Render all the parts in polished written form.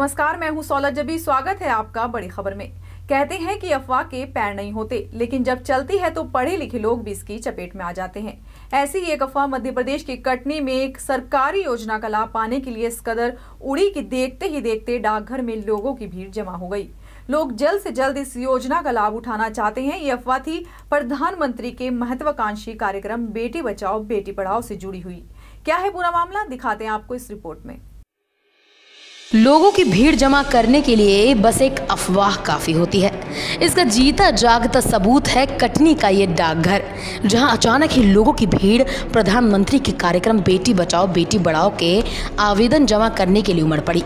नमस्कार, मैं हूं सौलत जबी। स्वागत है आपका बड़ी खबर में। कहते हैं कि अफवाह के पैर नहीं होते, लेकिन जब चलती है तो पढ़े लिखे लोग भी इसकी चपेट में आ जाते हैं। ऐसी ही एक अफवाह मध्य प्रदेश के कटनी में एक सरकारी योजना का लाभ पाने के लिए इस कदर उड़ी कि देखते ही देखते डाकघर में लोगों की भीड़ जमा हो गई। लोग जल्द से जल्द इस योजना का लाभ उठाना चाहते हैं। ये अफवाह थी प्रधानमंत्री के महत्वाकांक्षी कार्यक्रम बेटी बचाओ बेटी पढ़ाओ से जुड़ी हुई। क्या है पूरा मामला, दिखाते हैं आपको इस रिपोर्ट में। लोगों की भीड़ जमा करने के लिए बस एक अफवाह काफ़ी होती है। इसका जीता जागता सबूत है कटनी का ये डाकघर, जहां अचानक ही लोगों की भीड़ प्रधानमंत्री के कार्यक्रम बेटी बचाओ बेटी पढ़ाओ के आवेदन जमा करने के लिए उमड़ पड़ी।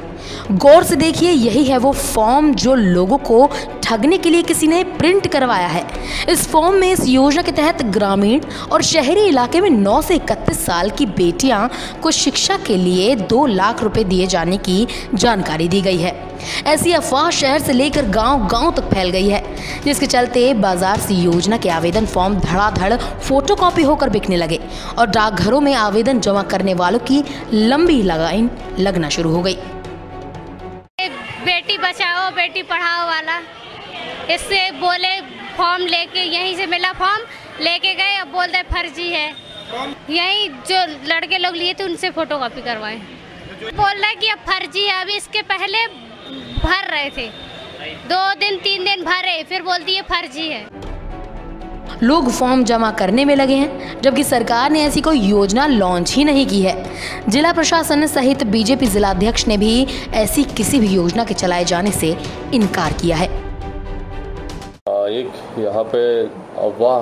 गौर से देखिए, यही है वो फॉर्म जो लोगों को ठगने के लिए किसी ने प्रिंट करवाया है। इस फॉर्म में इस योजना के तहत ग्रामीण और शहरी इलाके में 9 से 31 साल की बेटियां को शिक्षा के लिए 2 लाख रुपए दिए जाने की जानकारी दी गई है। ऐसी अफवाह शहर से लेकर गांव-गांव तक फैल गई है, जिसके चलते बाजार से योजना के आवेदन फॉर्म धड़ाधड़ फोटोकॉपी होकर बिकने लगे और डाकघरों में आवेदन जमा करने वालों की लंबी लाइन लगना शुरू हो गई। बेटी बचाओ बेटी पढ़ाओ वाला, इससे बोले फॉर्म लेके, यहीं से मिला फॉर्म लेके गए, अब बोलते फर्जी है। यहीं जो लड़के लोग लिए थे उनसे फोटोकॉपी करवाए, बोल रहे कि अब फर्जी है। अभी इसके पहले भर रहे थे, 2 दिन 3 दिन भरे, फिर बोल दिए फर्जी है। लोग फॉर्म जमा करने में लगे हैं, जबकि सरकार ने ऐसी कोई योजना लॉन्च ही नहीं की है। जिला प्रशासन सहित बीजेपी जिलाध्यक्ष ने भी ऐसी किसी भी योजना के चलाए जाने से इनकार किया है। एक यहाँ पे अफवाह,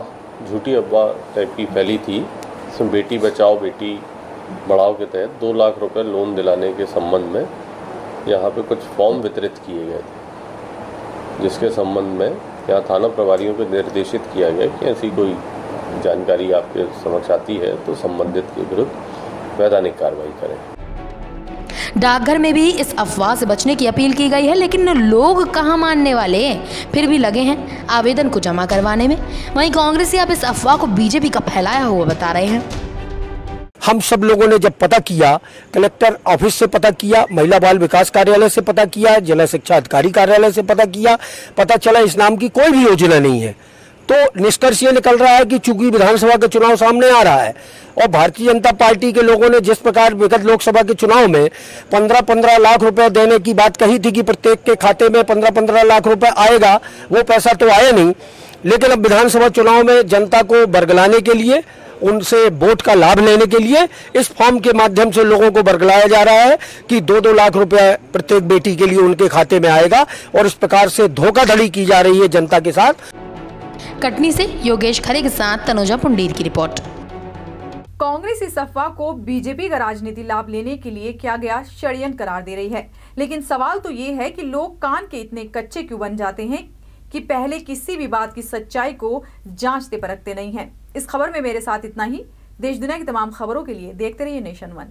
झूठी अफवाह टाइप की फैली थी। इसमें बेटी बचाओ बेटी पढ़ाओ के तहत 2 लाख रुपए लोन दिलाने के संबंध में यहाँ पे कुछ फॉर्म वितरित किए गए थे, जिसके संबंध में यहाँ थाना प्रभारियों को निर्देशित किया गया कि ऐसी कोई जानकारी आपके समक्ष आती है तो संबंधित के विरुद्ध वैधानिक कार्रवाई करें। डाकघर में भी इस अफवाह से बचने की अपील की गई है, लेकिन लोग कहां मानने वाले फिर भी लगे हैं आवेदन को जमा करवाने में। वहीं कांग्रेसी अब इस अफवाह को बीजेपी का फैलाया हुआ बता रहे हैं। हम सब लोगों ने जब पता किया, कलेक्टर ऑफिस से पता किया, महिला बाल विकास कार्यालय से पता किया, जिला शिक्षा अधिकारी कार्यालय से पता किया, पता चला इस नाम की कोई भी योजना नहीं है। तो निष्कर्ष ये निकल रहा है कि चूंकि विधानसभा का चुनाव सामने आ रहा है और भारतीय जनता पार्टी के लोगों ने जिस प्रकार विगत लोकसभा के चुनाव में 15-15 लाख रुपए देने की बात कही थी कि प्रत्येक के खाते में 15-15 लाख रुपए आएगा, वो पैसा तो आया नहीं। लेकिन अब विधानसभा चुनाव में जनता को बरगलाने के लिए, उनसे वोट का लाभ लेने के लिए इस फॉर्म के माध्यम से लोगों को बरगलाया जा रहा है कि 2-2 लाख रुपए प्रत्येक बेटी के लिए उनके खाते में आएगा और इस प्रकार से धोखाधड़ी की जा रही है जनता के साथ। कटनी से योगेश खरे के साथ तनुजा पुंडीर की रिपोर्ट। कांग्रेस इस अफवाह को बीजेपी का राजनीति लाभ लेने के लिए किया गया षड्यंत्र करार दे रही है, लेकिन सवाल तो ये है कि लोग कान के इतने कच्चे क्यों बन जाते हैं कि पहले किसी भी बात की सच्चाई को जांचते परखते नहीं हैं। इस खबर में मेरे साथ इतना ही। देश दुनिया की तमाम खबरों के लिए देखते रहिए नेशन 1।